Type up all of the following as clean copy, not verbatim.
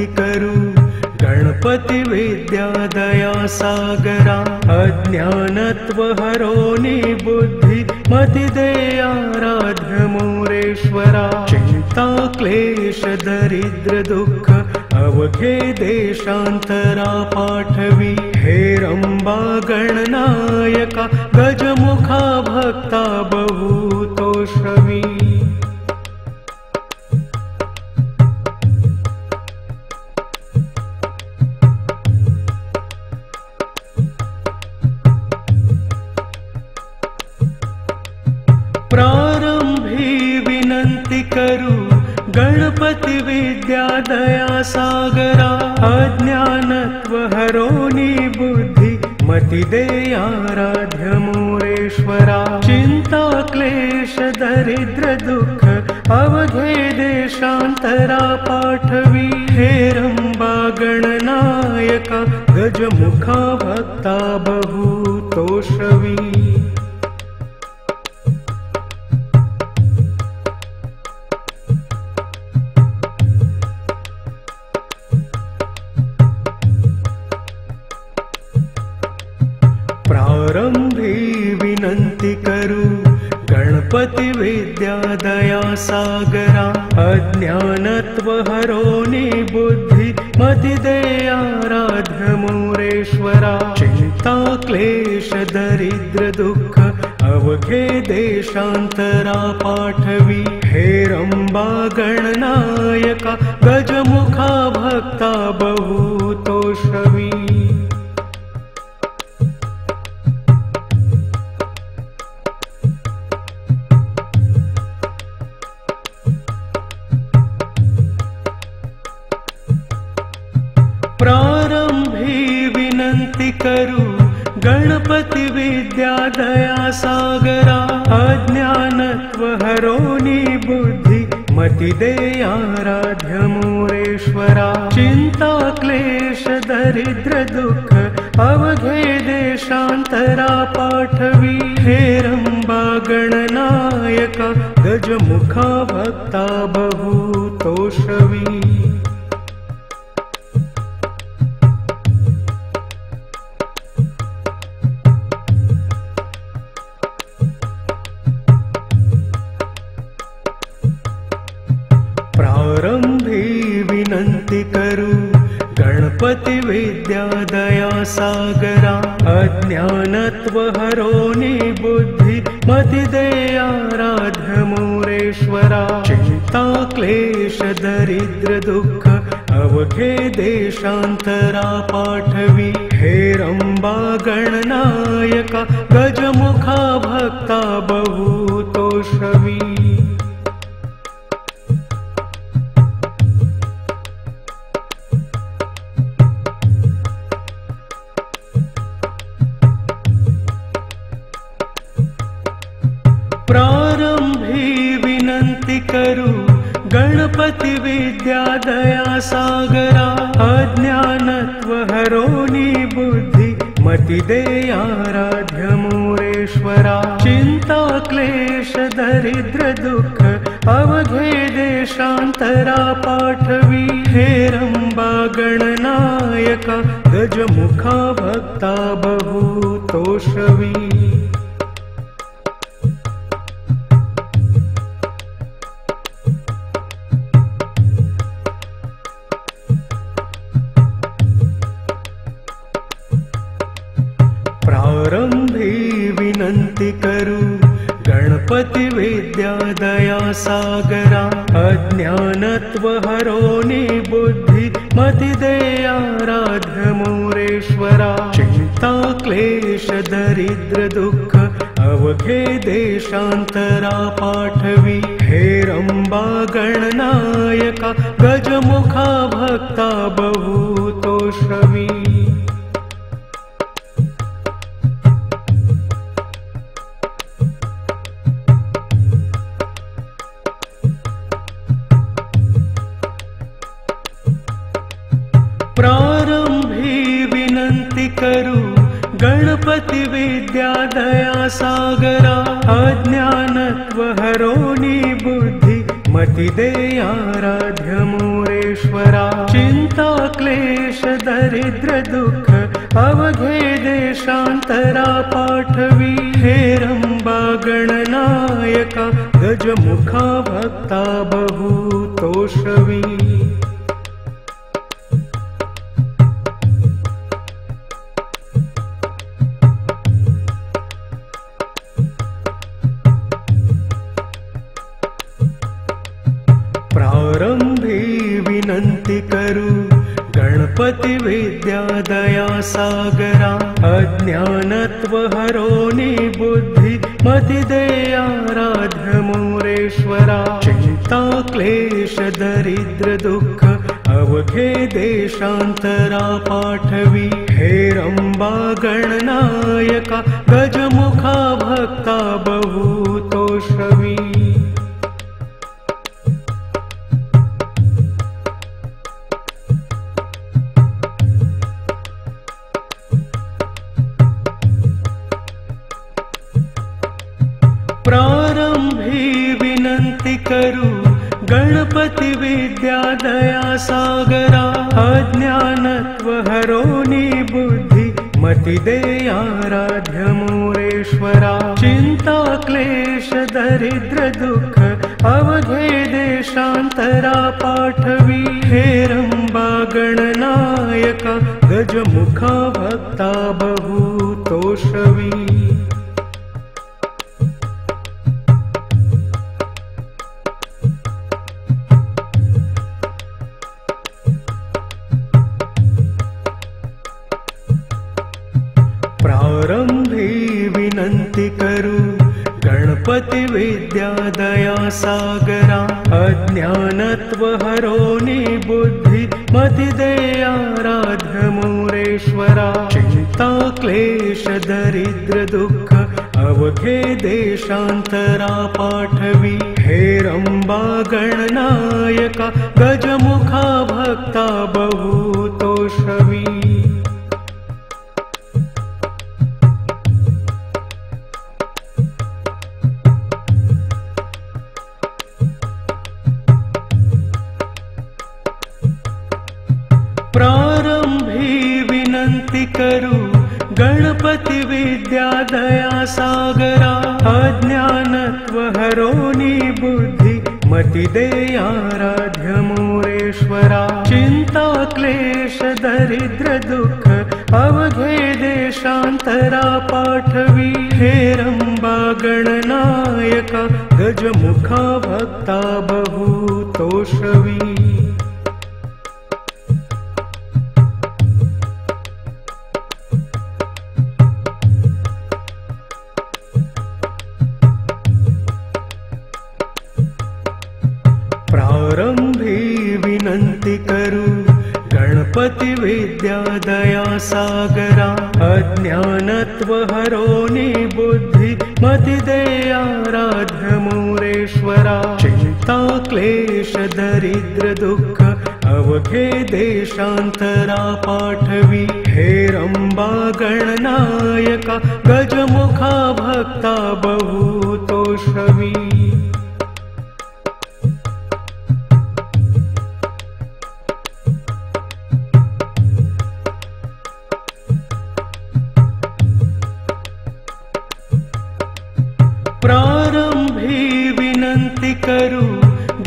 विनंती करू गणपती विद्या दया सागरा अज्ञानत्व हरोनी बुद्धि मति दे आराध्य मोरेश्वरा चिंता क्लेश दरिद्र दुःख अवघे देशांतरा पाठवी हेरंबा गणनायका गजमुखा भक्ता बहुतोषवी प्रारंभी विनंती करू गणपती विद्या दया सागरा अज्ञानत्व हरोनी बुद्धि मति दे आराध्य मोरेश्वरा चिंता क्लेश दरिद्र दुःख अवघे देशांतरा पाठवी हेरंबा गणनायका गजमुखा भक्ता बहुतोषवी प्रारंभी विनंती करू गणपती विद्या दया सागरा अज्ञानत्व हरोनी बुद्धि मति दे आराध्य मोरेश्वरा चिंता क्लेश दरिद्र दुःख अवघे देशांतरा पाठवी हेरंबा गणनायका गजमुखा भक्ता बहुतोषवी प्रारंभी विनंती करू गणपती विद्या दया सागरा अज्ञानत्व हरोनी बुद्धि मति दे आराध्य मोरेश्वरा चिंता क्लेश दरिद्र दुःख अवघे देशांतरा पाठवी हेरंबा गणनायका गजमुखा भक्ता बहुतोषवी प्रारंभी विनंती करू गणपती विद्या दया सागरा अज्ञानत्व हरोनी बुद्धि मति दे आराध्य मोरेश्वरा चिंता क्लेश दरिद्र दुःख अवघे देशांतरा पाठवी हेरंबा गणनायका गजमुखा भक्ता बहुतोषवी प्रारंभी विनंती करू गणपती विद्या दया सागरा अज्ञानत्व हरोनी बुद्धि मति दे आराध्य मोरेश्वरा चिंता क्लेश दरिद्र दुःख अवघे देशांतरा पाठवी हेरंबा गणनायका गजमुखा भक्ता बहुतोषवी प्रारंभी विनंती करू गणपती विद्या दया सागरा अज्ञानत्व हरोनी बुद्धि मति दे आराध्य मोरेश्वरा चिंता क्लेश दरिद्र दुःख अवघे देशांतरा पाठवी हेरंबा गणनायका गजमुखा भक्ता बहुतोषवी प्रारंभी विनंती करू गणपती विद्या दया सागरा अज्ञानत्व हरोनी बुद्धि मति दे आराध्य मोरेश्वरा चिंता दरिद्र दुःख अवघे देशांतरा पाठवी। हेरंबा गणनायका गजमुखा भक्ता बहु तोषवी। प्रारंभी विनंती करू गणपती विद्या दया सागरा। अज्ञानत्व हरोनी बुद्धि मति दे आराध्य मोरेश्वरा। चिंता क्लेश दरिद्र दुःख अवघे देशांतरा पाठवी। हेरंबा गणनायका गजमुखा भक्ता बहु तोषवी। प्रारंभी विनंती करू गणपती विद्या दया सागरा। अज्ञानत्व हरोनी बुद्धि मति दे आराध्य मोरेश्वरा। चिंता क्लेश दरिद्र दुःख अवघे देशांतरा पाठवी। हेरंबा गणनायका गजमुखा भक्ता बहु तोषवी। प्रारंभी विनंती करू गणपती विद्या दया सागरा। अज्ञानत्व हरोनी बुद्धि मति दे आराध्य मोरेश्वरा। चिंता क्लेश दरिद्र दुःख अवघे देशांतरा पाठवी। हेरंबा गणनायका गजमुखा भक्ता बहु तोषवी। प्रारंभी विनंती करू गणपती विद्या दया सागरा। अज्ञानत्व हरोनी बुद्धि मति दे आराध्य मोरेश्वरा। चिंता क्लेश दरिद्र दुःख अवघे देशांतरा पाठवी। हेरंबा गणनायका गजमुखा भक्ता बहु तोषवी। प्रारंभी विनंती करू गणपती विद्या दया सागरा। अज्ञानत्व हरोनी बुद्धि मति दे आराध्य मोरेश्वरा। चिंता क्लेश दरिद्र दुःख अवघे देशांतरा पाठवी। हेरंबा गणनायका गजमुखा भक्ता बहु तोषवी। प्रारंभी विनंती करू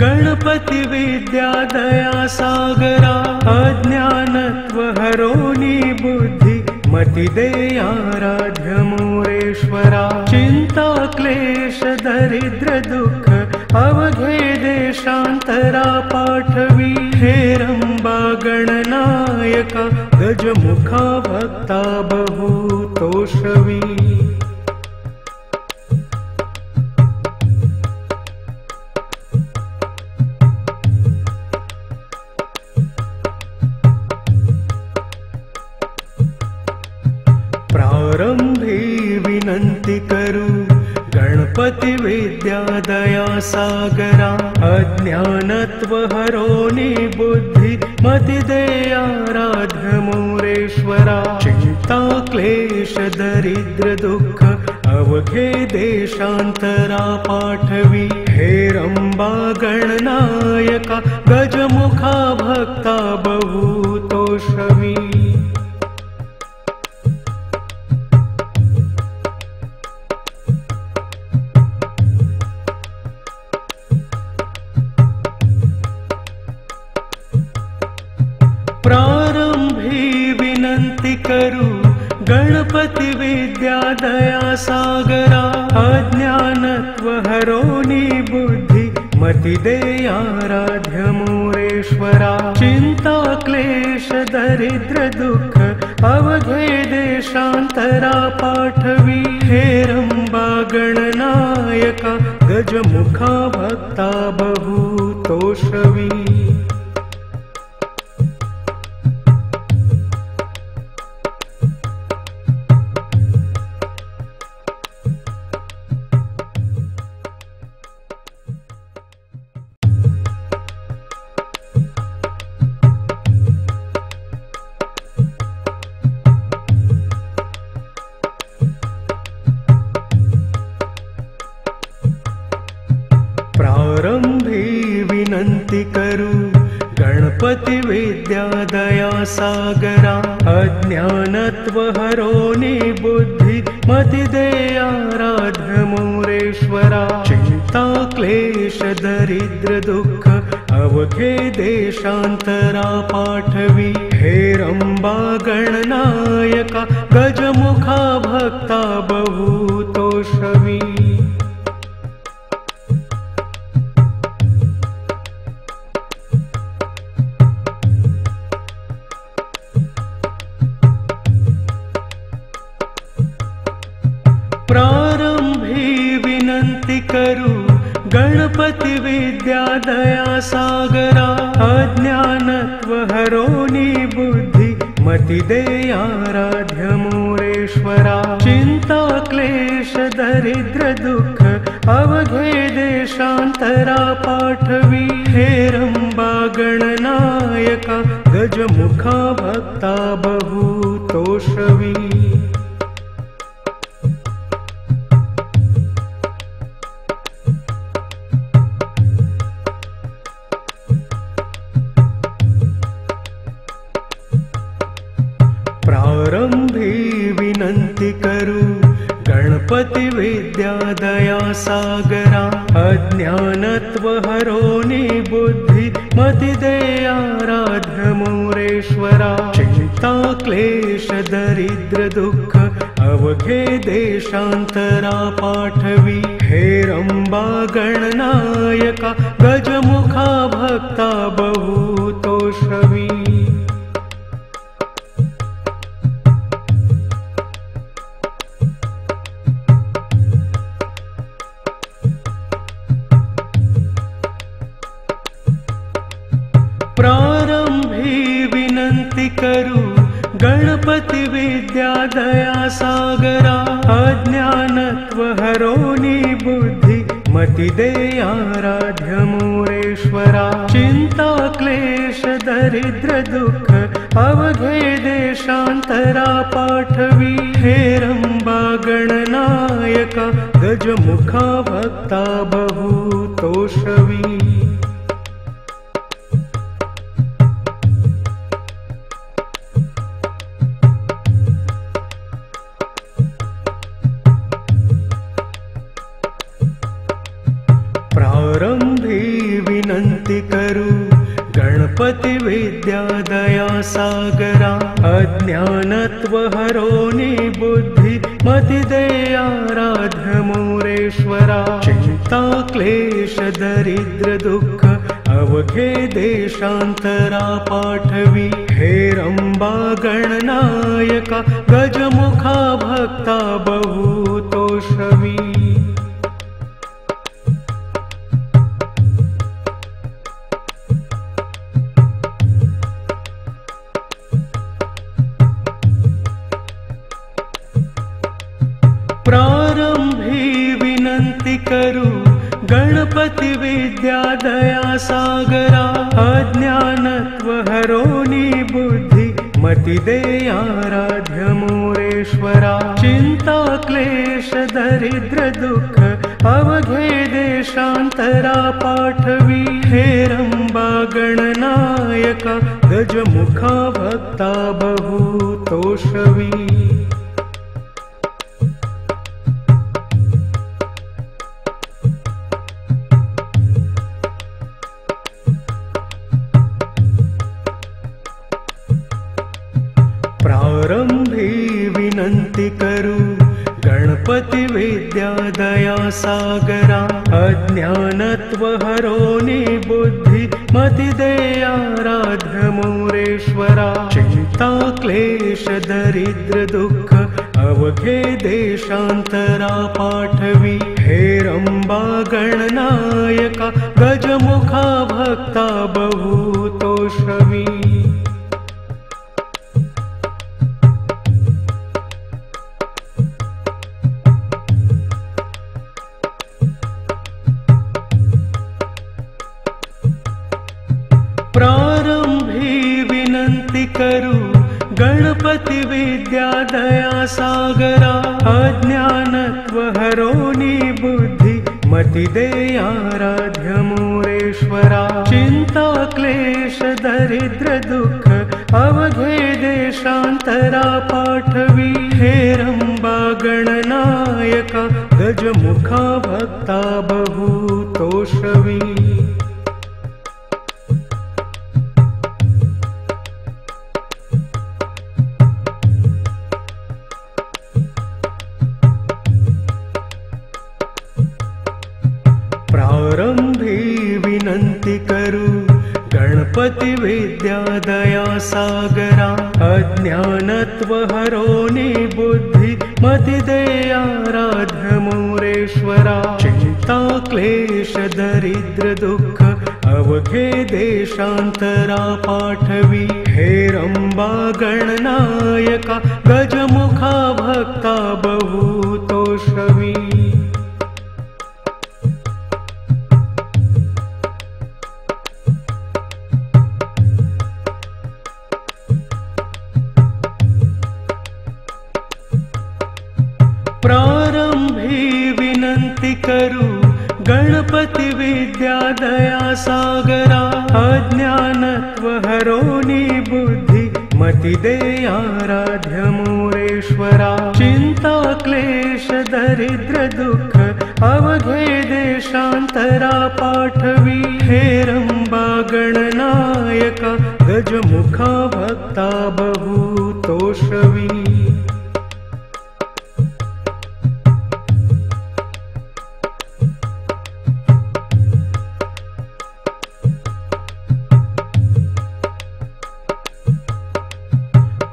गणपती विद्या दया सागरा। अज्ञानत्व हरोनी बुद्धि मति दे आराध्य मोरेश्वरा। चिंता क्लेश दरिद्र दुःख अवघे देशांतरा पाठवी। हेरंबा गणनायका गजमुखा भक्ता बहु तोषवी। प्रारंभी विनंती करू गणपती विद्या दया सागरा। अज्ञानत्व हरोनी बुद्धि मति दे आराध्य मोरेश्वरा। चिंता क्लेश दरिद्र दुःख अवघे देशांतरा पाठवी। हेरंबा गणनायका गजमुखा भक्ता बहुतोषवी। प्रारंभी विनंती करू गणपती विद्या दया सागरा। अज्ञानत्व हरोनी बुद्धि मति दे आराध्य मोरेश्वरा। चिंता क्लेश दरिद्र दुःख अवघे देशांतरा पाठवी। हेरंबा गणनायका गजमुखा भक्ता बहुतोषवी। प्रारंभी विनंती करू गणपती विद्या दया सागरा। अज्ञानत्व हरोनी बुद्धि मति दे आराध्य मोरेश्वरा। चिंता क्लेश दरिद्र दुःख अवघे देशांतरा पाठवी। हेरंबा गणनायका गजमुखा भक्ता बहुतोषवी। प्रारंभी विनंती करू गणपती विद्या दया सागरा। अज्ञानत्व हरोनी बुद्धि मति दे आराध्य मोरेश्वरा। चिंता क्लेश दरिद्र दुःख अवघे देशांतरा पाठवी। हेरंबा गणनायका गजमुखा भक्ता बहुतोषवी। प्रारंभी विनंती करू गणपती विद्या दया सागरा। अज्ञानत्व हरोनी बुद्धि मति दे आराध्य मोरेश्वरा। चिंता क्लेश दरिद्र दुःख अवघे देशांतरा पाठवी। हेरंबा गणनायका गजमुखा भक्ता बहुतोषवी। प्रारंभी विनंती करू गणपती विद्या दया सागरा। अज्ञानत्व हरोनी बुद्धि मति दे आराध्य मोरेश्वरा। चिंता क्लेश दरिद्र दुःख अवघे देशांतरा पाठवी। हेरंबा गणनायका गजमुखा भक्ता बहुतोषवी। प्रारंभी विनंती करू गणपती विद्या दया सागरा। अज्ञानत्व हरोनी बुद्धि मति दे आराध्य मोरेश्वरा। चिंता क्लेश दरिद्र दुःख अवघे देशांतरा पाठवी। हेरंबा गणनायका गजमुखा भक्ता बहुतोषवी। प्रारंभी विनंती करू गणपती विद्या दया सागरा। अज्ञानत्व हरोनी बुद्धि मतिदेयाराध्य मोरेश्वरा चिंता क्लेश दरिद्र दुःख अवघे देशांतरा पाठवी हेरंबा गणनायका गजमुखा भक्ता बहुतोषवी प्रारंभी विनंती करू गणपती विद्या दया सागरा अज्ञानत्व हरोनी बुद्धि मति देयाराध्य मोरेश्वरा चिंता क्लेश दरिद्र दुःख अवघे देशांतरा पाठवी हेरंबा गणनायका गजमुखा भक्ता बहुतोषवी प्रारंभी विनंती करू गणपती विद्या दया सागरा अज्ञानत्व हरोनी बुद्धि मति देयाराध्य मोरेश्वरा चिंता क्लेश दरिद्र दुःख अवघे देशांतरा पाठवी हेरंबा गणनायका गजमुखा भक्ता बहुतोषवी प्रारंभी विनंती करू गणपती विद्या दया सागरा अज्ञानत्व हरोनी बुद्धि मति देयाराध्य मोरेश्वरा चिंता क्लेश दरिद्र दुःख अवघे देशांतरा पाठवी हेरंबा गणनायका गजमुखा भक्ता बहुतोषवी प्रारंभी विनंती करू गणपती विद्या दया सागरा अज्ञानत्व हरोनी बुद्धि मति देयाराध्य मोरेश्वरा चिंता क्लेश दरिद्र दुःख अवघे देशांतरा पाठवी हेरंबा गणनायका गजमुखा भक्ता बहुतोषवी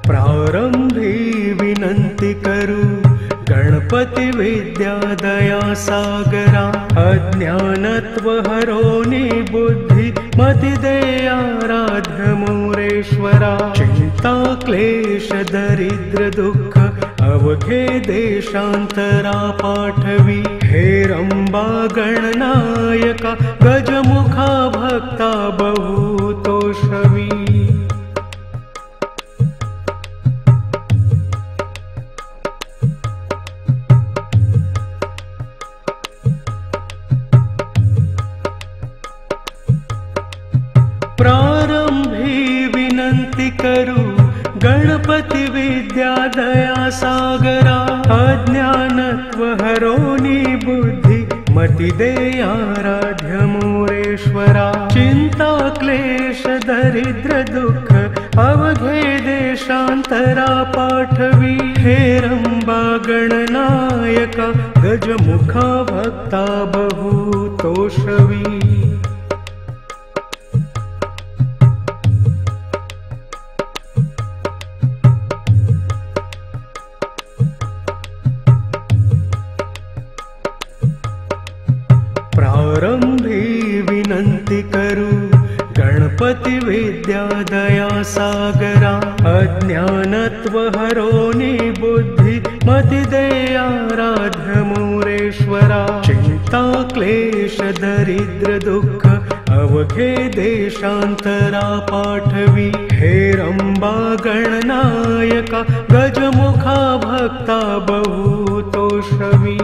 प्रारंभी विनंती करू गणपती विद्या दया सागरा अज्ञानत्व हरोनी बुद्धि मति देयाराध्य मोरेश्वरा चिंता क्लेश दरिद्र दुःख अवघे देशांतरा पाठवी हेरंबा गणनायका गजमुखा भक्ता बहुतोषवी प्रारंभी विनंती करू गणपती विद्या दया सागरा अज्ञानत्व हरोनी बुद्धि मति देयाराध्य मोरेश्वरा चिंता क्लेश दरिद्र दुःख अवघे देशांतरा पाठवी हेरंबा गणनायका गजमुखा भक्ता बहुतोषवी प्रारंभी विनंती करू गणपती विद्या दया सागरा अज्ञानत्व हरोनी बुद्धि मति देयाराध्य मोरेश्वरा चिंता क्लेश दरिद्र दुःख अवघे देशांतरा पाठवी। हेरंबा गणनायका गजमुखा भक्ता बहुतोषवी।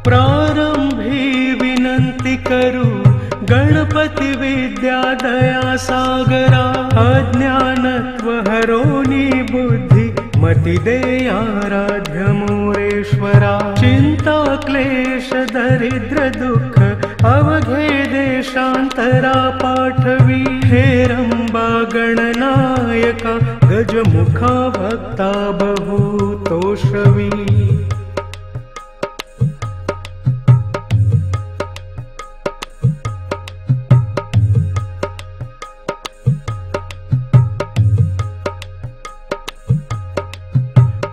प्रारंभी विनंती करू गणपती विद्या दया सागरा। अज्ञानत्व हरोनी बुद्धि मति दे आराध्य मोरेश्वरा। चिंता क्लेश दरिद्र दुःख अवघे देशांतरा पाठवी। हेरंबा गणनायका गजमुखा भक्ता बहुतोषवी।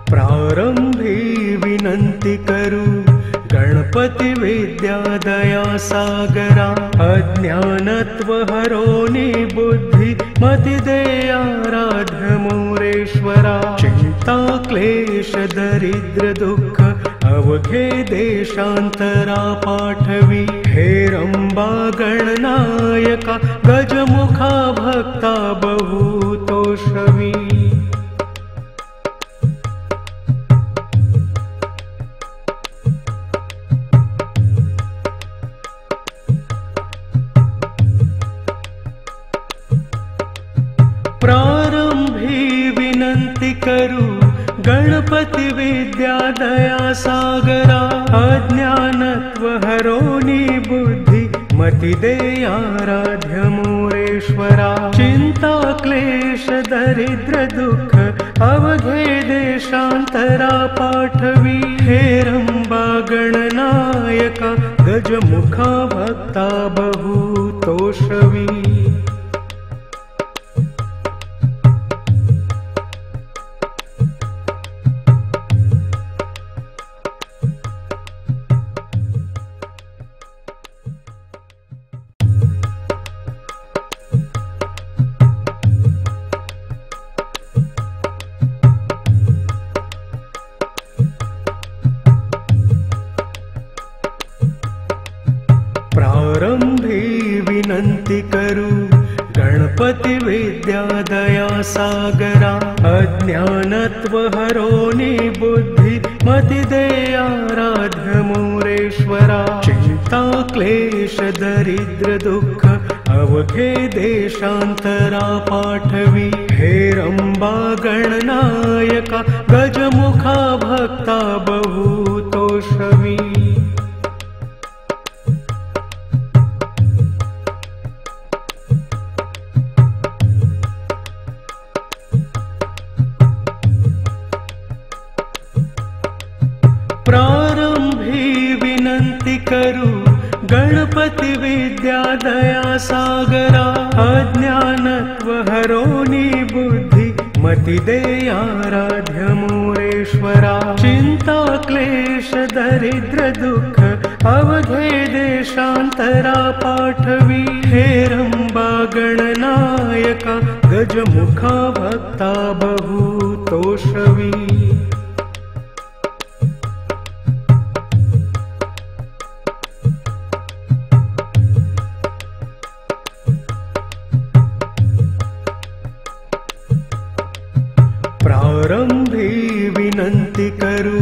प्रारंभी विनंती करू गणपती विद्या दया सागरा। अज्ञानत्व हरोनी बुद्धि मति दे आराध्य मोरेश्वरा। चिंता क्लेश दरिद्र दुःख अवघे देशांतरा पाठवी। हेरंबा गणनायका गजमुखा भक्ता बहुतोषवी। प्रारंभी विनंती करू गणपती विद्या दया सागरा। अज्ञानत्व हरोनी बुद्धि मति दे आराध्य मोरेश्वरा। चिंता क्लेश दरिद्र दुःख अवघे देशांतरा पाठवी। हेरंबा गणनायका गजमुखा भक्ता बहुतोषवी। प्रारंभी विनंती करू गणपती विद्या दया सागरा। अज्ञानत्व हरोनी बुद्धि मति दे आराध्य मोरेश्वरा। चिंता क्लेश दरिद्र दुःख अवघे देशांतरा पाठवी। हेरंबा गणनायका गजमुखा भक्ता बहुतोषवी। प्रारंभी विनंती करू गणपती विद्या दया सागरा। अज्ञानत्व हरोनी बुद्धि मति दे आराध्य मोरेश्वरा। चिंता क्लेश दरिद्र दुःख अवघे देशांतरा पाठवी। हेरंबा गणनायका गजमुखा भक्ता बहुतोषवी। प्रारंभी विनंती करू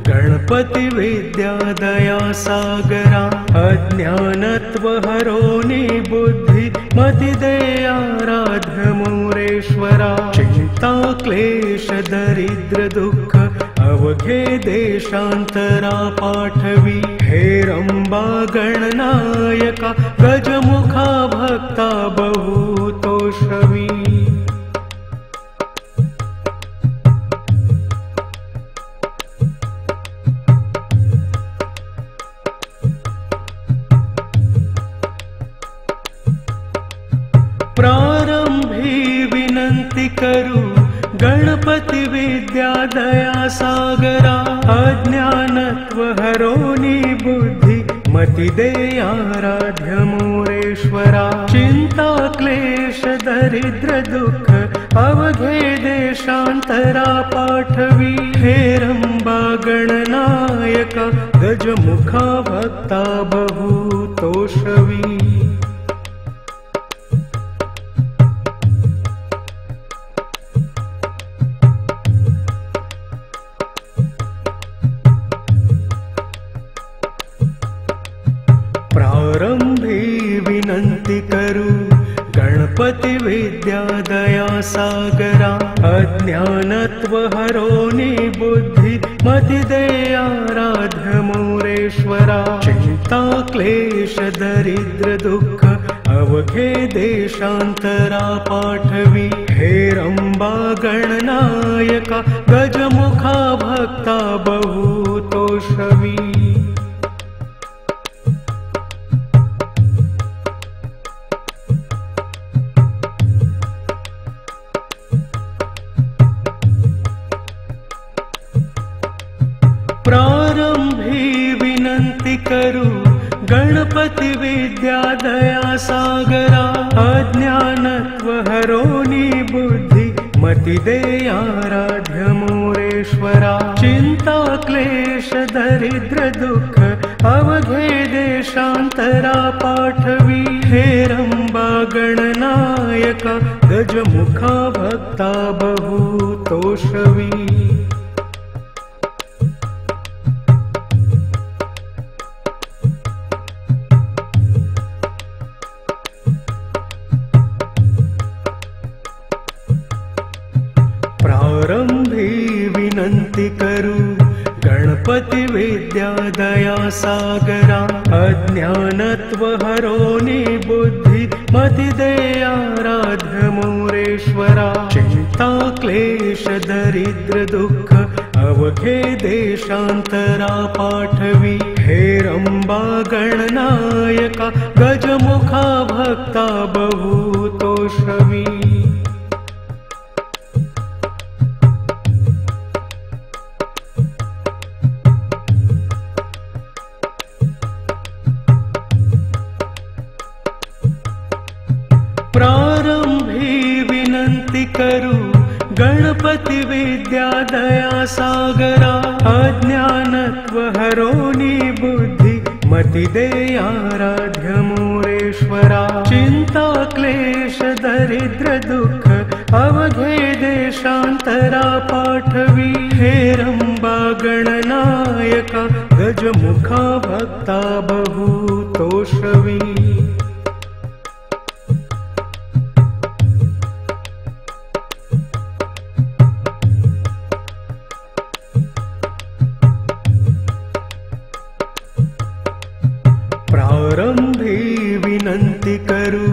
गणपती विद्या दया सागरा। अज्ञानत्व हरोनी बुद्धि मति दे आराध्य मोरेश्वरा। चिंता क्लेश दरिद्र दुःख अवघे देशांतरा पाठवी। हेरंबा गणनायका गजमुखा भक्ता बहुतोषवी। प्रारंभी विनंती करू गणपती विद्या दया सागरा। अज्ञानत्व हरोनी बुद्धि मतिदेयाराध्य मोरेश्वरा चिंता क्लेश दरिद्र दुःख अवघे देशांतरा पाठवी हेरंबा गणनायका गजमुखा भक्ता बहु तोषवी प्रारंभी विनंती करू गणपती विद्या दया सागरा अज्ञानत्व हरोनी बुद्धि मति देयाराध्य मोरेश्वरा चिंता क्लेश दरिद्र दुःख अवघे देशांतरा पाठवी हेरंबा गणनायका गजमुखा भक्ता बहु तोषवी प्रारंभी विनंती करू गणपती विद्या दया सागरा अज्ञानत्व हरोनी बुद्धि मति देयाराध्य मोरेश्वरा चिंता क्लेश दरिद्र दुःख अवघे देशांतरा पाठवी हेरंबा गणनायका गजमुखा भक्ता बहु तोषवी प्रारंभी विनंती करू गणपती विद्या दया सागरा अज्ञानत्व हरोनी बुद्धि मति देयाराध्य मोरेश्वरा चिंता क्लेश दरिद्र दुःख अवघे देशांतरा पाठवी हेरंबा गणनायका गजमुखा भक्ता बहु तोषवी प्रारंभी विनंती करू गणपती विद्या दया सागरा अज्ञानत्व हरोनी बुद्धि मति देयाराध्य मोरेश्वरा चिंता क्लेश दरिद्र दुःख अवघे देशांतरा पाठवी हेरंबा गणनायका गजमुखा भक्ता बहु तोषवी प्रारंभी विनंती करू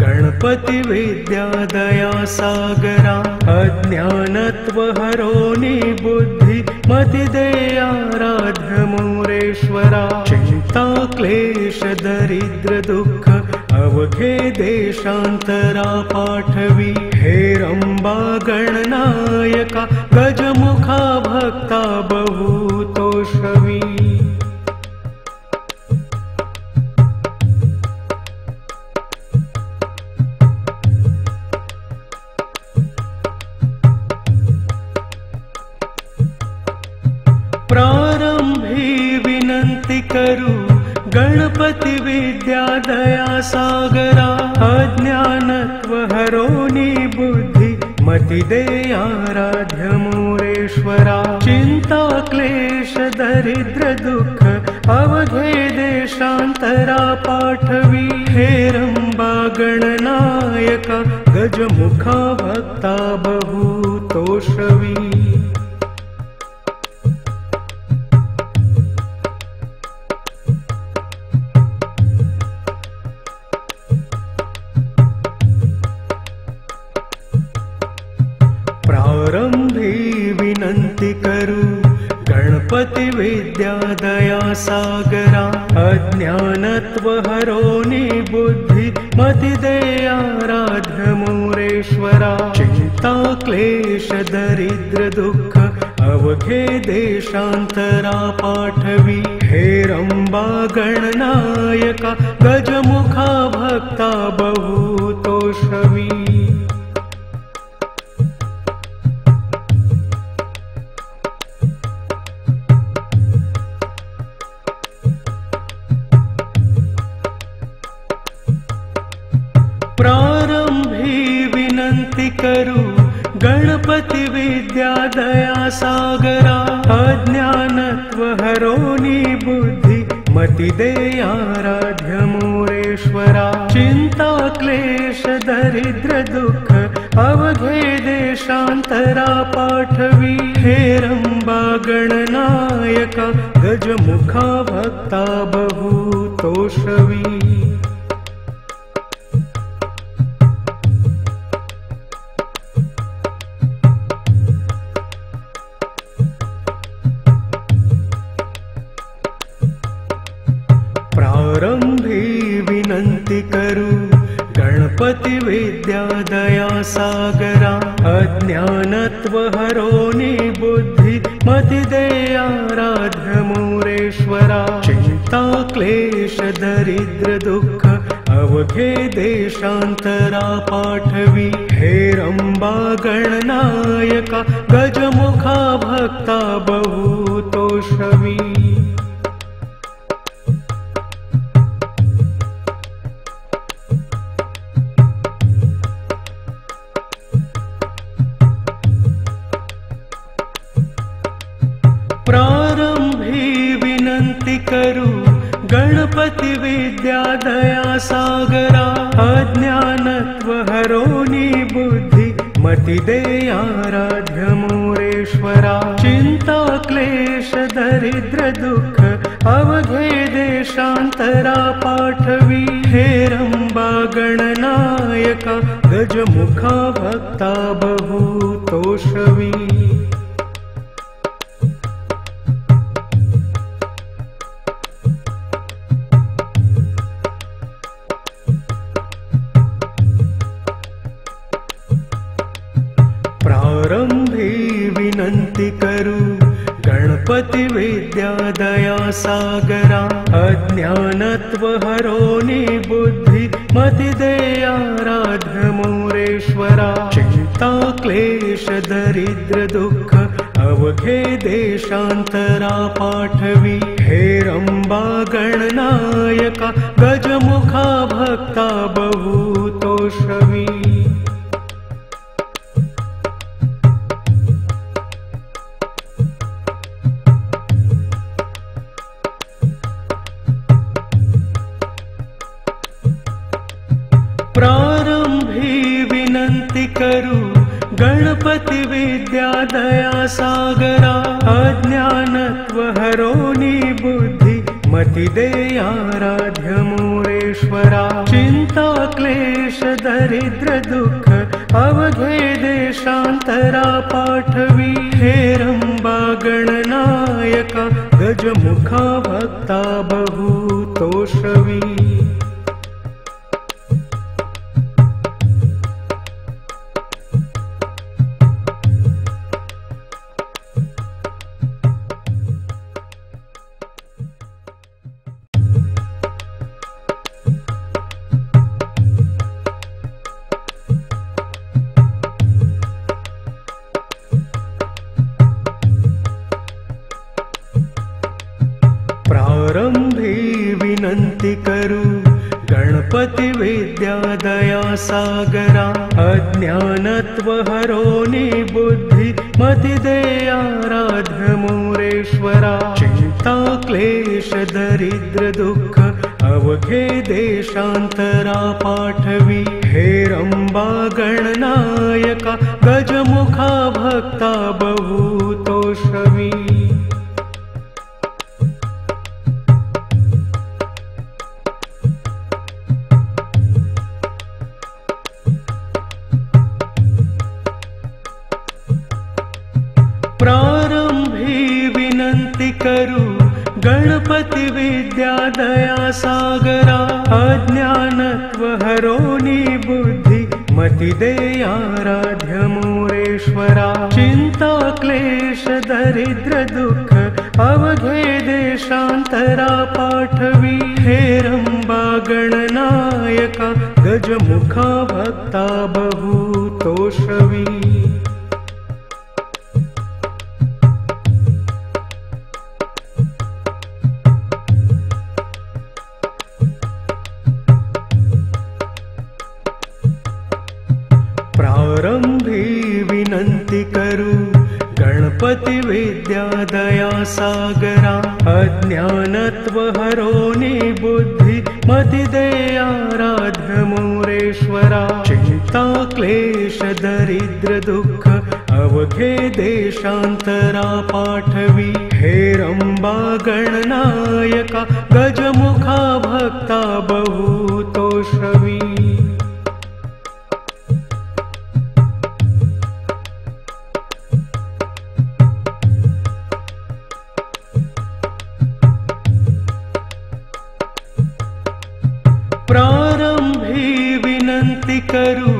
गणपती विद्या दया सागरा अज्ञानत्व हरोनी बुद्धि मति देयाराध्य मोरेश्वरा चिंता क्लेश दरिद्र दुःख अवघे देशांतरा पाठवी हेरंबा गणनायका गजमुखा भक्ता बहु तोषवी प्रारंभी विनंती करू गणपती विद्या दया सागरा अज्ञानत्व हरोनी बुद्धि मति देयाराध्य मोरेश्वरा चिंता क्लेश दरिद्र दुःख अवघे देशांतरा पाठवी हेरंबा गणनायका गजमुखा भक्ता बहु तोषवी प्रारंभी विनंती करू गणपती विद्या दया सागरा अज्ञानत्व हरोनी बुद्धि मति देयाराध्य मोरेश्वरा चिंता क्लेश दरिद्र दुःख अवघे देशांतरा पाठवी। हेरंबा गणनायका गजमुखा भक्ता बहुतोषवी। प्रारंभी विनंती करू गणपती विद्या दया सागरा। अज्ञानत्व हरोनी बुद्धि मति दे आराध्य मोरेश्वरा। चिंता क्लेश दरिद्र दुःख अवघे देशांतरा पाठवी। हेरंबा गणनायका गजमुखा भक्ता बहुतोषवी। प्रारंभी विनंती करू गणपती विद्या दया सागरा। अज्ञानत्व हरोनी बुद्धि मति दे आराध्य मोरेश्वरा। चिंता क्लेश दरिद्र दुःख अवघे देशांतरा पाठवी। हेरंबा गणनायका गजमुखा भक्ता बहुतोषवी। प्रारंभी विनंती करू गणपती विद्या दया सागरा। अज्ञानत्व हरोनी बुद्धि मति दे आराध्य मोरेश्वरा। चिंता क्लेश दरिद्र दुःख अवघे देशांतरा पाठवी। हेरंबा गणनायका गजमुखा भक्ता बहुतोषवी। प्रारंभी विनंती करू गणपती विद्या दया सागरा। अज्ञानत्व हरोनी बुद्धि मति दे आराध्य मोरेश्वरा। चिंता क्लेश दरिद्र दुःख अवघे देशांतरा पाठवी। हेरंबा गणनायका गजमुखा भक्ता बहुतोषवी। प्रारंभी विनंती करू गणपती विद्या दया सागरा। अज्ञानत्व हरोनी बुद्धि मति दे आराध्य मोरेश्वरा। चिंता क्लेश दरिद्र दुःख अवघे देशांतरा पाठवी। हेरंबा गणनायका गजमुखा भक्ता बहुतोषवी। प्रारंभी विनंती करू गणपती विद्या दया सागरा। अज्ञानत्व हरोनी बुद्धि मति दे आराध्य मोरेश्वरा। चिंता क्लेश दरिद्र दुःख अवघे देशांतरा पाठवी। हेरंबा गणनायका गजमुखा भक्ता बहुतोषवी। प्रारंभी विनंती करू गणपती विद्या दया सागरा। अज्ञानत्व हरोनी बुद्धि मति दे आराध्य मोरेश्वरा। चिंता क्लेश दरिद्र दुःख अवघे देशांतरा पाठवी। हेरंबा गणनायका गजमुखा भक्ता बहु तोषवी। प्रारंभी विनंती करू गणपती विद्या दया सागरा। अज्ञानत्व हरोनी बुद्धि मति दे आराध्य मोरेश्वरा। चिंता क्लेश दरिद्र दुःख अवघे देशांतरा पाठवी। हेरंबा गणनायका गजमुखा भक्ता बहु तोषवी। प्रारंभी विनंती करू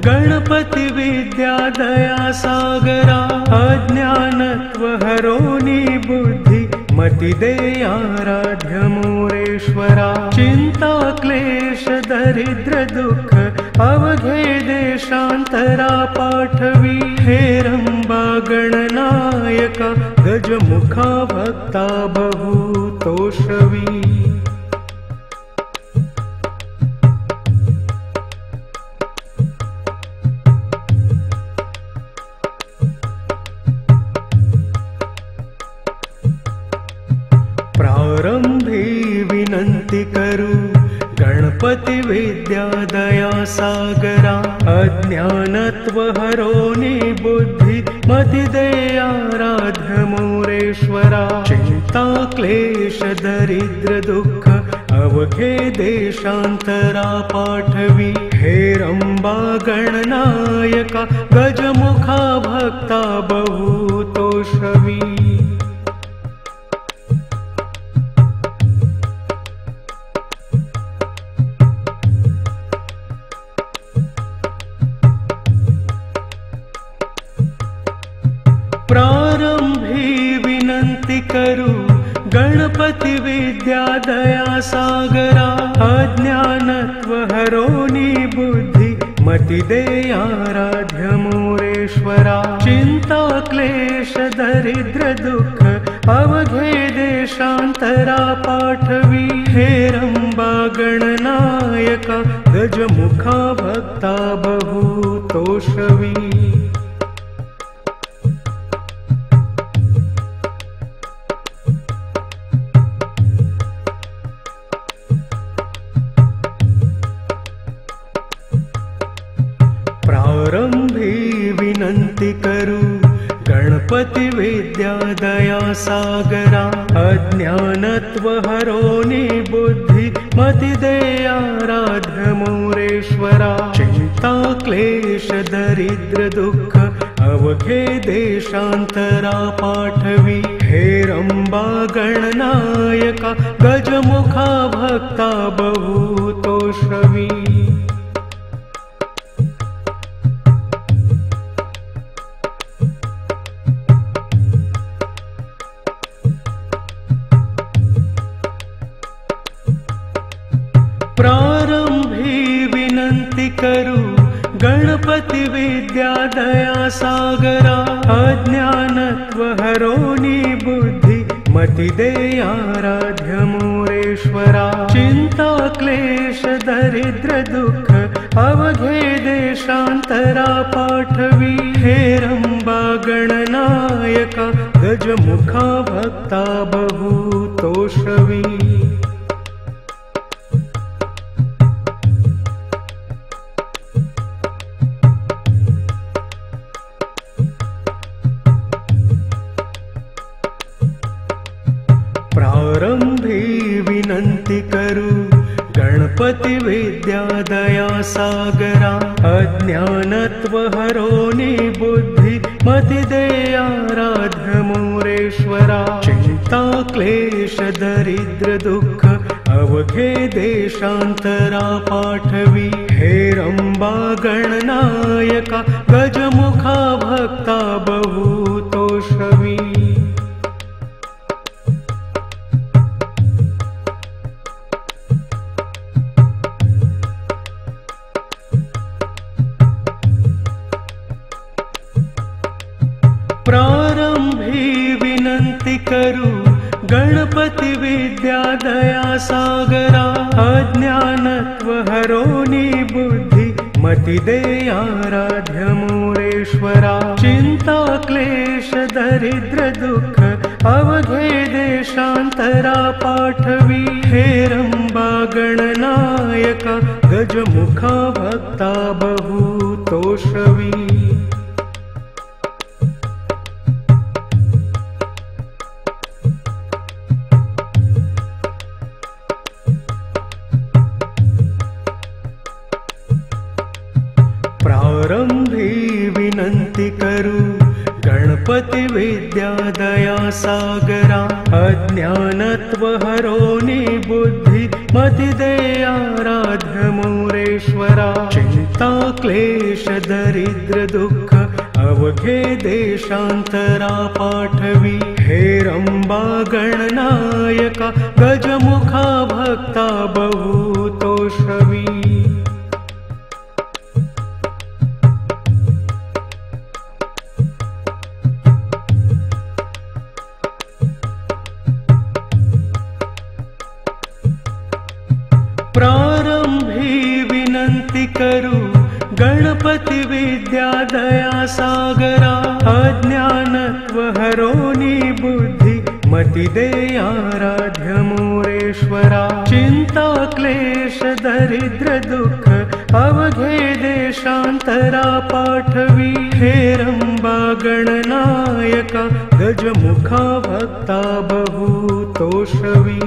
गणपती विद्या दया सागरा। अज्ञानत्व हरोनी बुद्धि मति दे आराध्य मोरेश्वरा। चिंता क्लेश दरिद्र दुःख अवघे देशांतरा पाठवी। हेरंबा गणनायका गजमुखा भक्ता बहु तोषवी। प्रारंभी विनंती करू गणपती विद्या दया सागरा। अज्ञानत्व हरोनी बुद्धि मति दे आराध्य मोरेश्वरा। चिंता क्लेश दरिद्र दुःख अवघे देशांतरा पाठवी। हेरंबा गणनायका गजमुखा भक्ता बहु तोषवी। प्रारंभी विनंती करू गणपती विद्या दया सागरा। अज्ञानत्व हरोनी बुद्धि मति दे आराध्य मोरेश्वरा। चिंता क्लेश दरिद्र दुःख अवघे देशांतरा पाठवी। हेरंबा गणनायका गजमुखा भक्ता बहु तोषवी। प्रारंभी विनंती करू गणपती विद्या दया सागरा। अज्ञानत्व हरोनी बुद्धि मति दे आराध्य मोरेश्वरा। चिंता क्लेश दरिद्र दुःख अवघे देशांतरा पाठवी। हेरंबा गणनायका गजमुखा भक्ता बहु तोषवी। प्रारंभी विनंती करू गणपती विद्या दया सागरा। अज्ञानत्व हरोनी बुद्धि मति दे आराध्य मोरेश्वरा। चिंता क्लेश दरिद्र दुःख अवघे देशांतरा पाठवी। हेरंबा गणनायका गजमुखा भक्ता बहु तोषवी। प्रारंभी विनंती करू गणपती विद्या दया सागरा। अज्ञानत्व हरोनी बुद्धि मति दे आराध्य मोरेश्वरा। चिंता क्लेश दरिद्र दुःख अवघे देशांतरा पाठवी। हेरंबा गणनायका गजमुखा भक्ता बहु तोषवी। प्रारंभी विनंती करू गणपती विद्या दया सागरा अज्ञानत्व हरोनी बुद्धि मति दे आराध्य मोरेश्वरा चिंता क्लेश दरिद्र दुःख अवघे देशांतरा पाठवी हेरंबा गणनायका गजमुखा भक्ता बहु तोषवी प्रारंभी विनंती करू गणपती विद्या दया सागरा अज्ञानत्व हरोनी बुद्धि मति दे आराध्य मोरेश्वरा चिंता क्लेश दरिद्र दुःख अवघे देशांतरा पाठवी हेरंबा गणनायका गजमुखा भक्ता बहु तोषवी प्रारंभी विनंती करू गणपती विद्या दया सागरा अज्ञानत्व हरोनी बुद्धि मति दे आराध्य मोरेश्वरा चिंता क्लेश दरिद्र दुःख अवघे देशांतरा पाठवी हेरंबा गणनायका गजमुखा भक्ता बहु तोषवी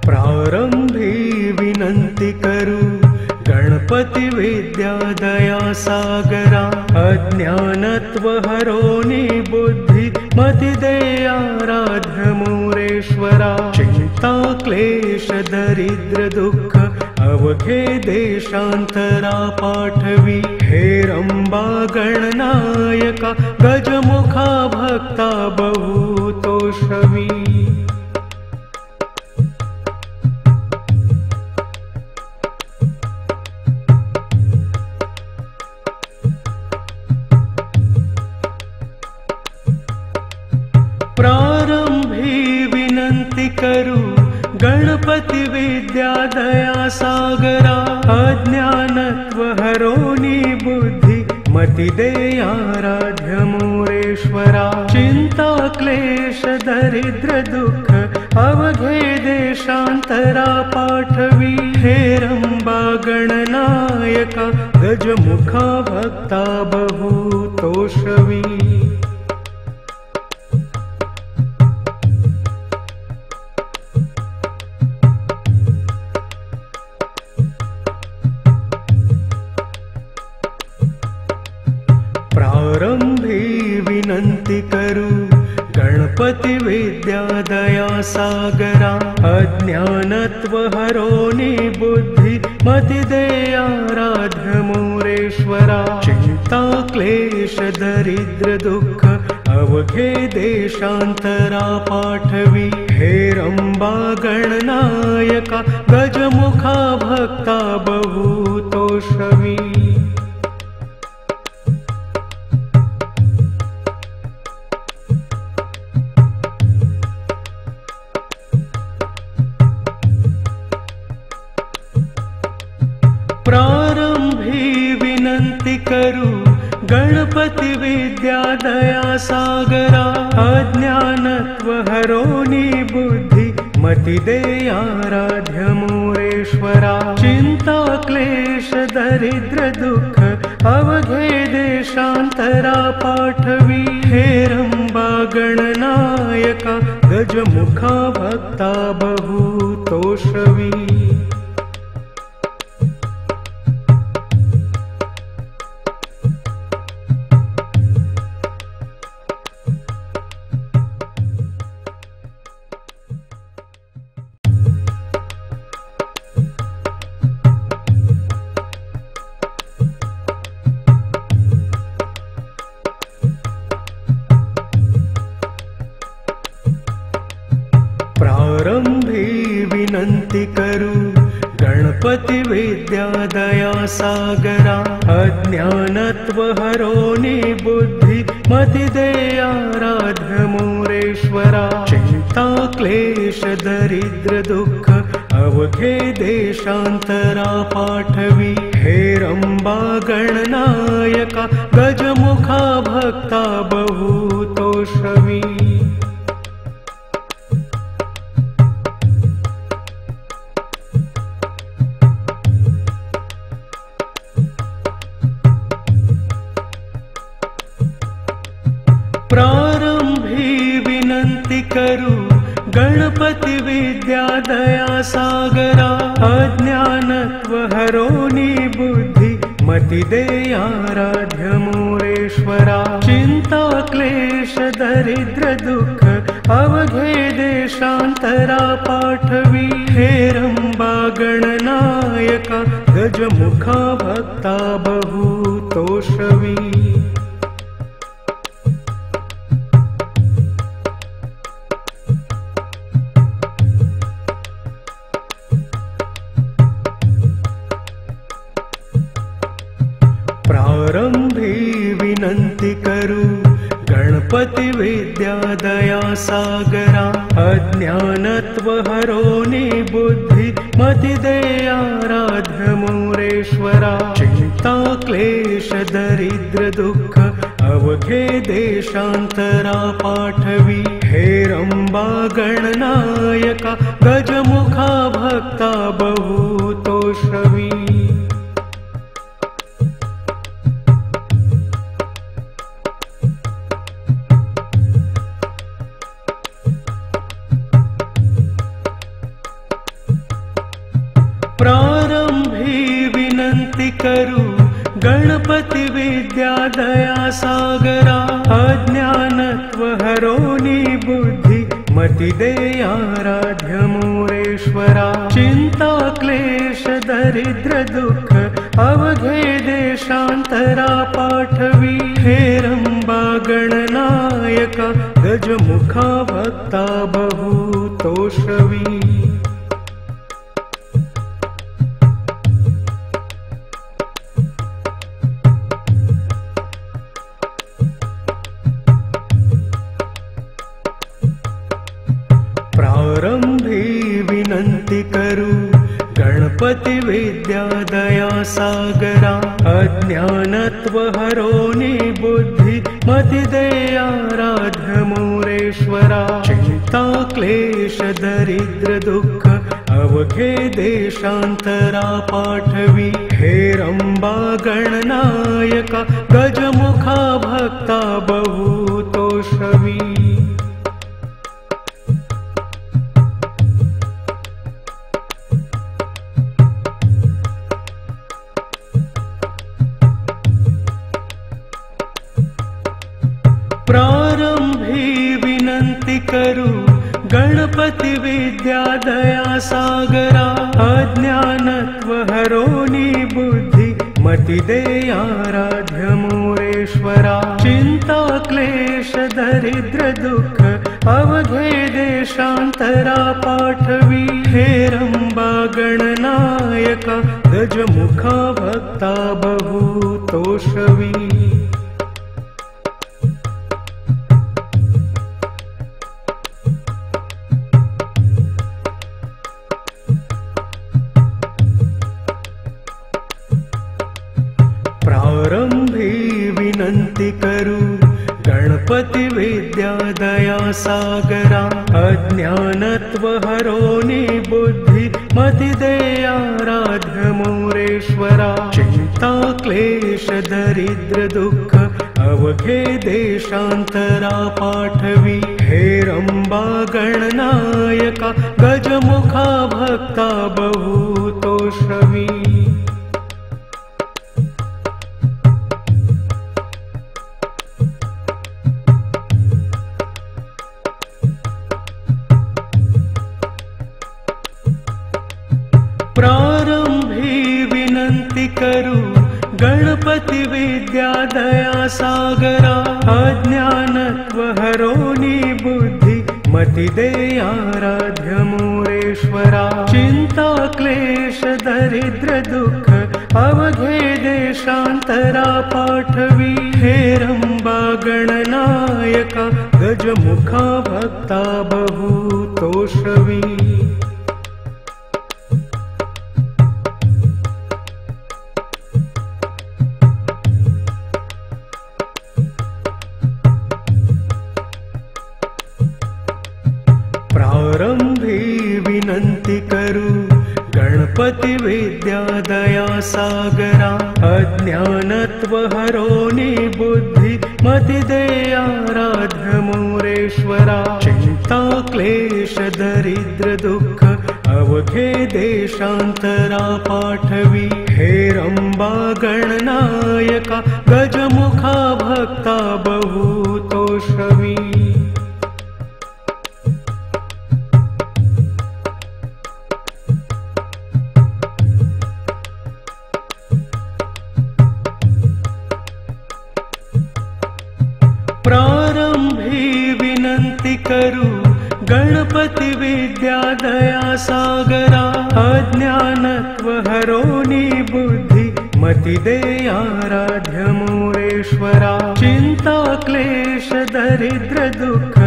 प्रारंभी विनंती करू गणपती विद्या दया सागरा अज्ञानत्व हरोनी बुद्धि मति दे आराध्य मोरेश्वरा चिंता क्लेश दरिद्र दुःख अवघे देशांतरा पाठवी हेरंबा गणनायका गजमुखा भक्ता बहु तोषवी प्रारंभी विनंती करू गणपती विद्या दया सागरा अज्ञानत्व हरोनी बुद्धि मति दे आराध्य मोरेश्वरा चिंता क्लेश दरिद्र दुःख अवघे देशांतरा पाठवी हेरंबा गणनायका गजमुखा भक्ता बहु तोषवी प्रारंभी विनंती करू गणपती विद्या दया सागरा अज्ञानत्व हरोनी बुद्धि मति दे आराध्य मोरेश्वरा चिंता क्लेश दरिद्र दुःख अवघे देशांतरा पाठवी हेरंबा गणनायका गजमुखा भक्ता बहु तोषवी प्रारंभी विनंती करू गणपती विद्या दया सागरा अज्ञानत्व हरोनी बुद्धि मति दे आराध्य मोरेश्वरा चिंता क्लेश दरिद्र दुःख अवघे देशांतरा पाठवी हेरंबा गणनायका गजमुखा भक्ता बहु तोषवी प्रारंभी विनंती करू गणपती विद्या दया सागरा अज्ञानत्व हरोनी बुद्धि मति दे आराध्य मोरेश्वरा चिंता क्लेश दरिद्र दुःख अवघे देशांतरा पाठवी हेरंबा गणनायका गजमुखा भक्ता बहुतोषवी प्रारंभी विनंती करू गणपती विद्या दया सागरा अज्ञानत्व हरोनी बुद्धि मति दे आराध्य मोरेश्वरा चिंता क्लेश दरिद्र दुःख अवघे देशांतरा पाठवी हेरंबा गणनायका गजमुखा भक्ता बहुतोषवी प्रारंभी विनंती करू गणपती विद्या दया सागरा अज्ञानत्व हरोनी बुद्धि मति दे आराध्य मोरेश्वरा चिंता क्लेश दरिद्र दुःख अवघे देशांतरा पाठवी हेरंबा गणनायका गजमुखा भक्ता बहुतोषवी प्रारंभी विनंती करू गणपती विद्या दया सागरा अज्ञानत्व हरोनी बुद्धि मति दे आराध्य मोरेश्वरा चिंता क्लेश दरिद्र दुःख अवघे देशांतरा पाठवी हेरंबा गणनायका गजमुखा भक्ता बहुतोषवी प्रारंभी विनंती करू गणपती विद्या दया सागरा अज्ञानत्व हरोनी बुद्धि मति दे आराध्य मोरेश्वरा चिंता क्लेश दरिद्र दुःख अवघे देशांतरा पाठवी हेरंबा गणनायका गजमुखा भक्ता बहुतोषवी प्रारंभी विनंती करू गणपती विद्या दया सागरा अज्ञानत्व हरोनी बुद्धि मति दे आराध्य मोरेश्वरा चिंता क्लेश दरिद्र दुःख अवघे देशांतरा पाठवी हेरंबा गणनायका गजमुखा भक्ता बहुतोषवी प्रारंभी विनंती करू गणपती विद्या दया सागरा अज्ञानत्व हरोनी बुद्धि मति दे आराध्य मोरेश्वरा चिंता क्लेश दरिद्र दुःख अवघे देशांतरा पाठवी हेरंबा गणनायका गजमुखा भक्ता बहुतोषवी प्रारंभी विनंती करू गणपती विद्या दया सागरा अज्ञानत्व हरोनी बुद्धि मतिदेयाराध्य मोरेश्वरा चिंता क्लेश दरिद्र दुःख अवघे देशांतरा पाठवी हेरंबा गणनायका गजमुखा भक्ता बहुतोषवी प्रारंभी विनंती करू गणपती विद्या दया सागरा अज्ञानत्व हरोनी बुद्धि मति देयाराध्य मोरेश्वरा चिंता क्लेश दरिद्र दुःख अवघे देशांतरा पाठवी हेरंबा गणनायका गजमुखा भक्ता बहुतोषवी प्रारंभी विनंती करू गणपती विद्या दया सागरा अज्ञानत्व हरोनी बुद्धि मति देयाराध्य मोरेश्वरा चिंता क्लेश दरिद्र दुःख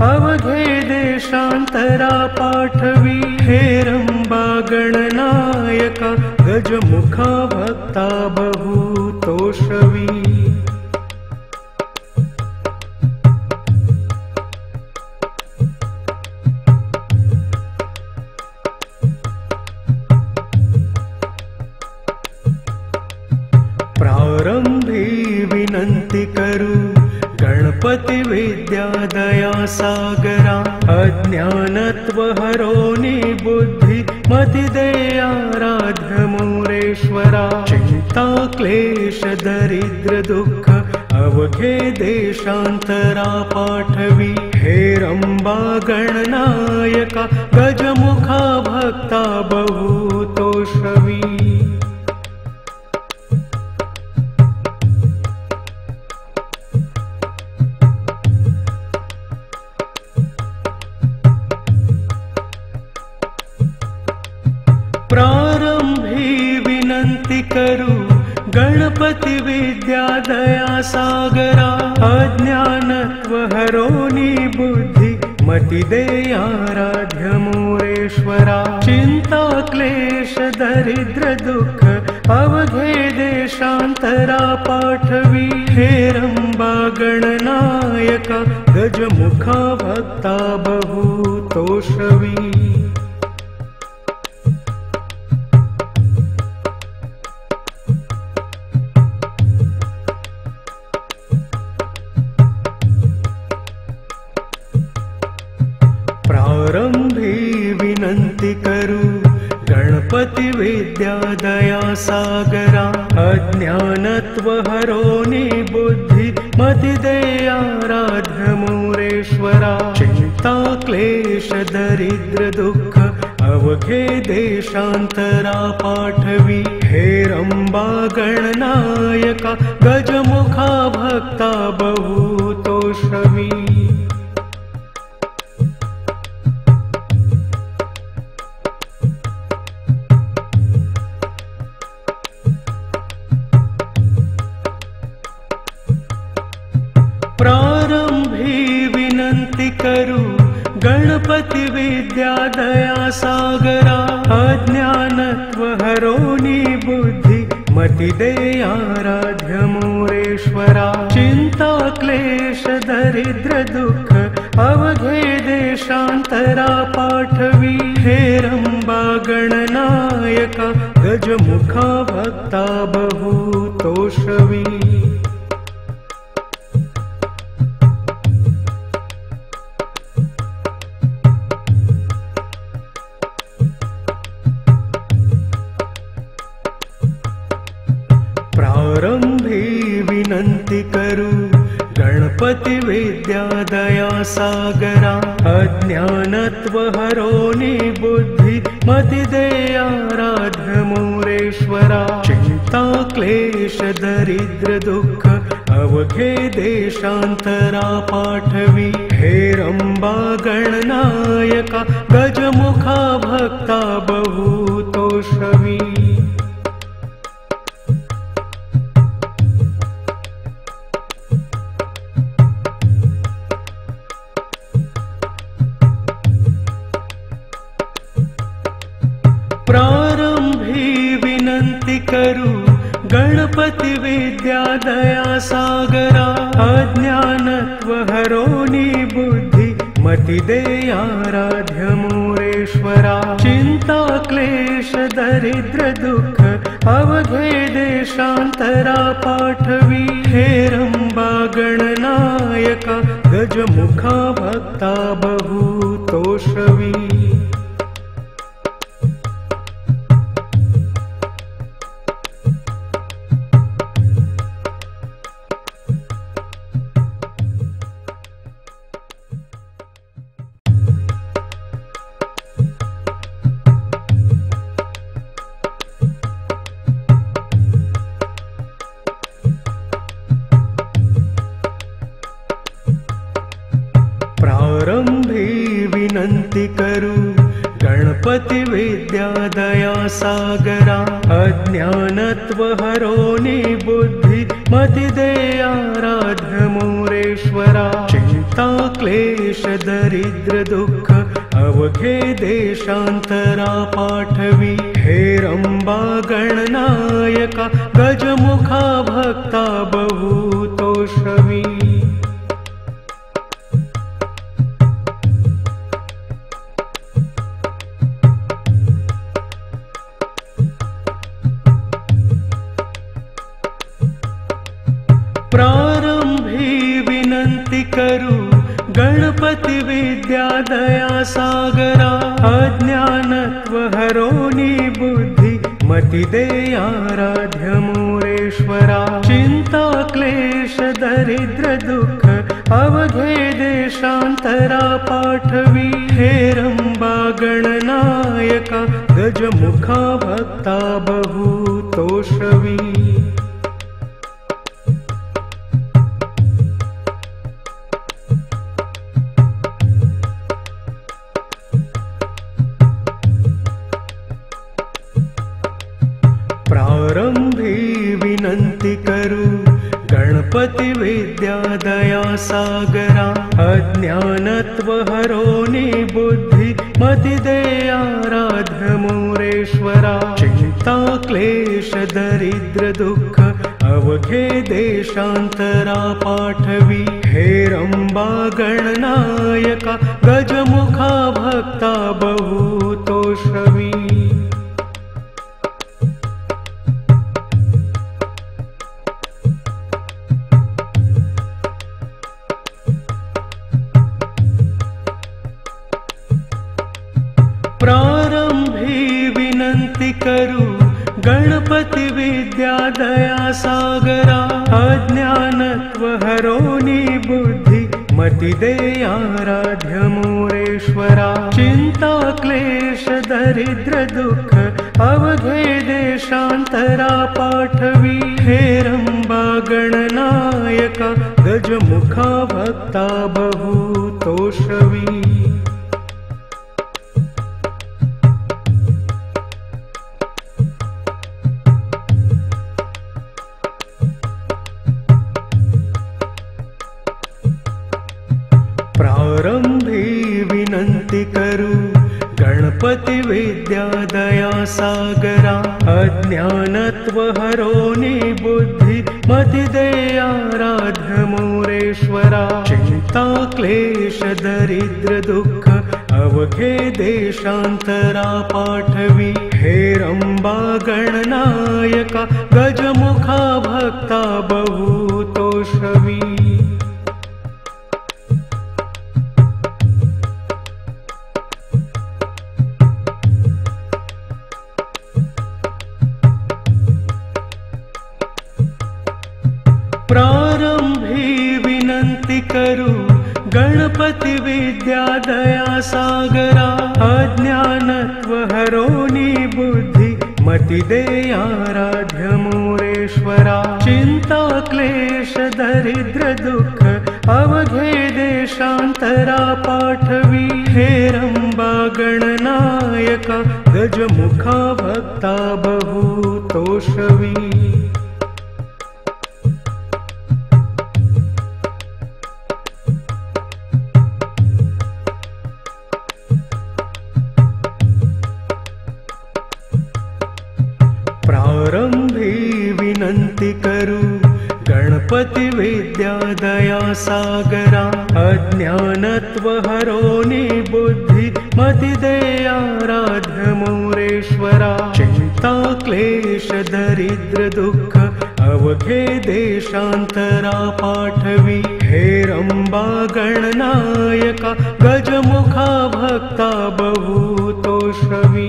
अवघे देशांतरा पाठवी हेरंबा गणनायका गजमुखा भक्ता बहुतोषवी प्रारंभी विनंती करू गणपती विद्या दया सागरा अज्ञानत्व हरोनी बुद्धि मति देयाराध्य मोरेश्वरा चिंता क्लेश दरिद्र दुःख अवघे देशांतरा पाठवी हेरंबा गणनायका गजमुखा भक्ता बहुतोषवी प्रारंभी विनंती करू गणपती विद्या दया सागरा अज्ञानत्व हरोनी बुद्धि मति देयाराध्य मोरेश्वरा चिंता क्लेश दरिद्र दुःख अवघे देशांतरा पाठवी हेरंबा गणनायका गजमुखा भक्ता बहुतोषवी प्रारंभी विनंती करू गणपती विद्या दया सागरा अज्ञानत्व हरोनी बुद्धि मति देयाराध्य मोरेश्वरा चिंता क्लेश दरिद्र दुःख अवघे देशांतरा पाठवी हेरंबा गणनायका गजमुखा भक्ता बहुतोषवी प्रारंभी विनंती करू गणपती विद्या दया सागरा अज्ञानत्व हरोनी बुद्धि मति देयाराध्य मोरेश्वरा चिंता क्लेश दरिद्र दुःख अवघे देशांतरा पाठवी हेरंबा गणनायका गजमुखा भक्ता बहुतोषवी प्रारंभी विनंती करू गणपती विद्या दया सागरा अज्ञानत्व हरोनी बुद्धि मति देयाराध्य मोरेश्वरा चिंता क्लेश दरिद्र दुःख अवघे देशांतरा पाठवी। हेरंबा गणनायका गजमुखा भक्ता बहुतोषवी। प्रारंभी विनंती करू गणपती विद्या दया सागरा। अज्ञानत्व हरोनी बुद्धि मति दे आराध्य मोरेश्वरा। चिंता क्लेश दरिद्र दुःख अवघे देशांतरा पाठवी। हेरंबा गणनायका गजमुखा भक्ता बहुतोषवी। प्रारंभी विनंती करू गणपती विद्या दया सागरा। अज्ञानत्व हरोनी बुद्धि मति दे आराध्य मोरेश्वरा। चिंता क्लेश दरिद्र दुःख अवघे देशांतरा पाठवी। हेरंबा गणनायका गजमुखा भक्ता बहुतोषवी। प्रारंभी विनंती करू गणपती विद्या दया सागरा। अज्ञानत्व हरोनी बुद्धि मति दे आराध्य मोरेश्वरा। चिंता क्लेश दरिद्र दुःख अवघे देशांतरा पाठवी। हेरंबा गणनायका गजमुखा भक्ता बहुतोषवी। प्रारंभी विनंती करू गणपती विद्या दया सागरा। अज्ञानत्व हरोनी बुद्धि मति दे आराध्य मोरेश्वरा। चिंता क्लेश दरिद्र दुःख अवघे देशांतरा पाठवी। हेरंबा गणनायका गजमुखा भक्ता बहुतोषवी। प्रारंभी विनंती करू गणपती विद्या दया सागरा। अज्ञानत्व हरोनी बुद्धि मति दे आराध्य मोरेश्वरा। चिंता क्लेश दरिद्र दुःख अवघे देशांतरा पाठवी। हेरंबा गणनायका गजमुखा भक्ता बहुतोषवी। प्रारंभी विनंती करू गणपती विद्या दया सागरा। अज्ञानत्व हरोनी बुद्धि मति दे आराध्य मोरेश्वरा। चिंता क्लेश दरिद्र दुःख अवघे देशांतरा पाठवी। हेरंबा गणनायका गजमुखा भक्ता बहुतोषवी। प्रारंभी विनंती करू गणपती विद्या दया सागरा। अज्ञानत्व हरोनी बुद्धि मतिदेयाराध्य मोरेश्वरा चिंता क्लेश दरिद्र दुःख अवघे देशांतरा पाठवी हेरंबा गणनायका गजमुखा भक्ता बहुतोषवी प्रारंभी विनंती करू गणपती विद्या दया सागरा अज्ञानत्व हरोनी बुद्धि मति देयाराध्य मोरेश्वरा चिंता क्लेश दरिद्र दुःख अवघे देशांतरा पाठवी हेरंबा गणनायका गजमुखा भक्ता बहुतोषवी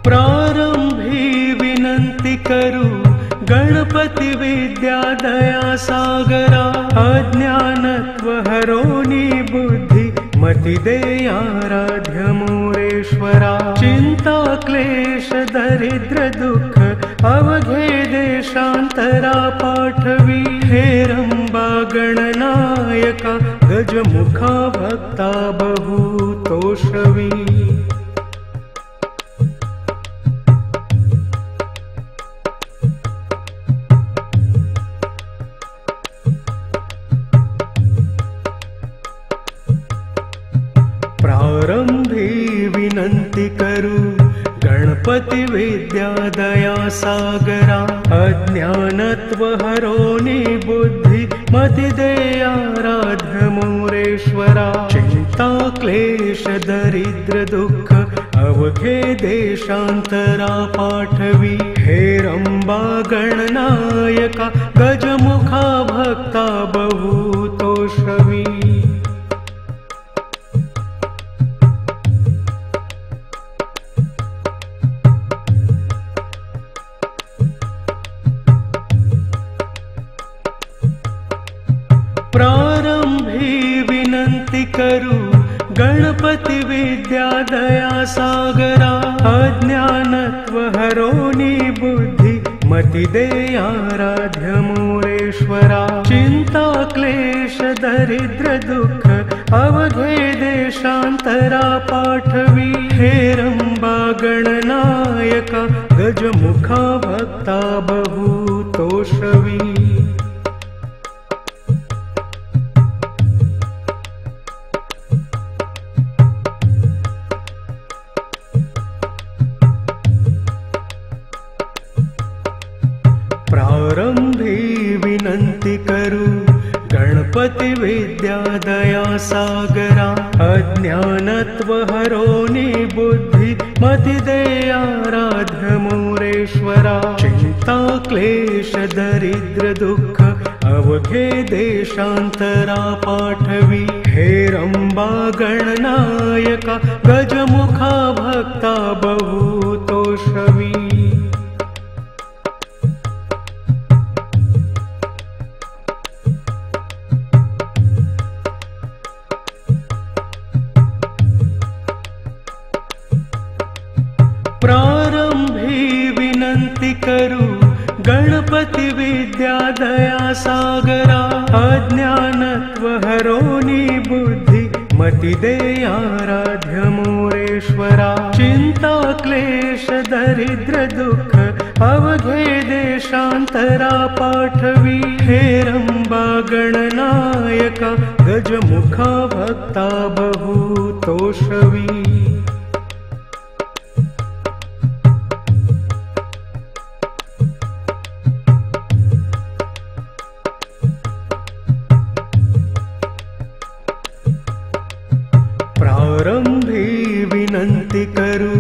प्रारंभी विनंती करू गणपती विद्या दया सागरा अज्ञानत्व हरोनी बुद्धि मति देयाराध्य मोरेश्वरा चिंता क्लेश दरिद्र दुःख अवघे देशांतरा पाठवी हेरंबा गणनायका गजमुखा भक्ता बहुतोषवी प्रारंभी विनंती करू गणपती विद्या दया सागरा अज्ञानत्व हरोनी बुद्धि मति देयाराध्य मोरेश्वरा चिंता क्लेश दरिद्र दुःख अवघे देशांतरा पाठवी हेरंबा गणनायका गजमुखा भक्ता बहुतोषवी प्रारंभी विनंती करू गणपती विद्या दया सागरा अज्ञानत्व हरोनी बुद्धि मति देयाराध्य मोरेश्वरा चिंता क्लेश दरिद्र दुःख अवघे देशांतरा पाठवी हेरंबा गणनायका गजमुखा भक्ता बहुतोषवी प्रारंभी विनंती करू गणपती विद्या दया सागरा अज्ञानत्व हरोनी बुद्धि मति देयाराध्य मोरेश्वरा चिंता क्लेश दरिद्र दुःख अवघे देशांतरा पाठवी हेरंबा गणनायका गजमुखा भक्ता बहुतोषवी प्रारंभी विनंती करू गणपती विद्या दया सागरा अज्ञानत्व हरोनी बुद्धि मति देयाराध्य मोरेश्वरा चिंता क्लेश दरिद्र दुःख अवघे देशांतरा पाठवी हेरंबा गणनायका गजमुखा भक्ता बहुतोषवी प्रारंभी विनंती करू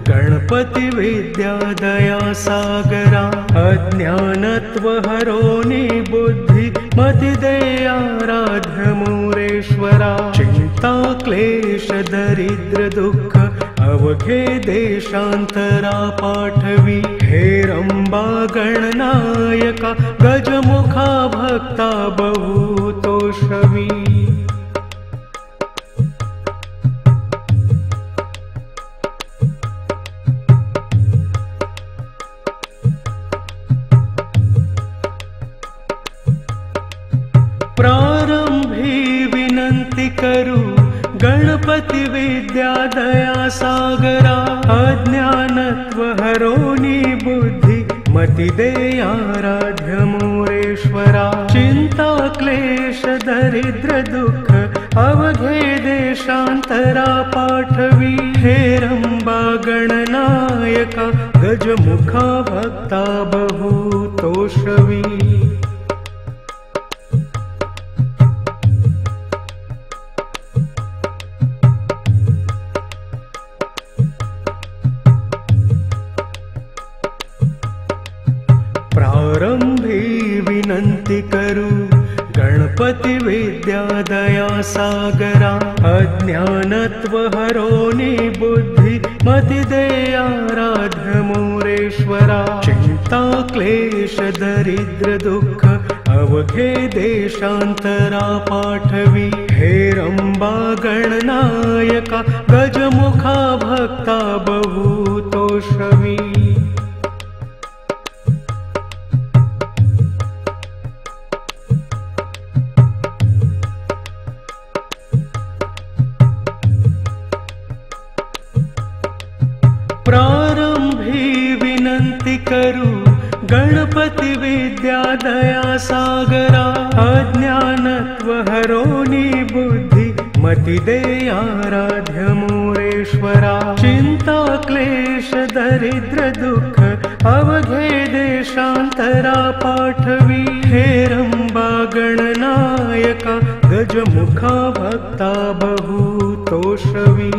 गणपती विद्या दया सागरा अज्ञानत्व हरोनी बुद्धि मति देयाराध्य मोरेश्वरा चिंता क्लेश दरिद्र दुःख अवघे देशांतरा पाठवी। हेरंबा गणनायका गजमुखा भक्ता बहुतोषवी। प्रारंभी विनंती करू गणपती विद्या दया सागरा। अज्ञानत्व हरोनी बुद्धि मति दे आराध्य मोरेश्वरा। चिंता क्लेश दरिद्र दुःख अवघे देशांतरा पाठवी। हेरंबा गणनायका गजमुखा भक्ता बहुतोषवी। प्रारंभी विनंती करू गणपती विद्या दया सागरा। अज्ञानत्व हरोनी बुद्धि मति दे आराध्य मोरेश्वरा। चिंता क्लेश दरिद्र दुःख अवघे देशांतरा पाठवी। हेरंबा गणनायका गजमुखा भक्ता बहुतोषवी। प्रारंभी विनंती करू गणपती विद्या दया सागरा। अज्ञानत्व हरोनी बुद्धि मति दे आराध्य मोरेश्वरा। चिंता क्लेश दरिद्र दुःख अवघे देशांतरा पाठवी। हेरंबा गणनायका गजमुखा भक्ता बहुतोषवी।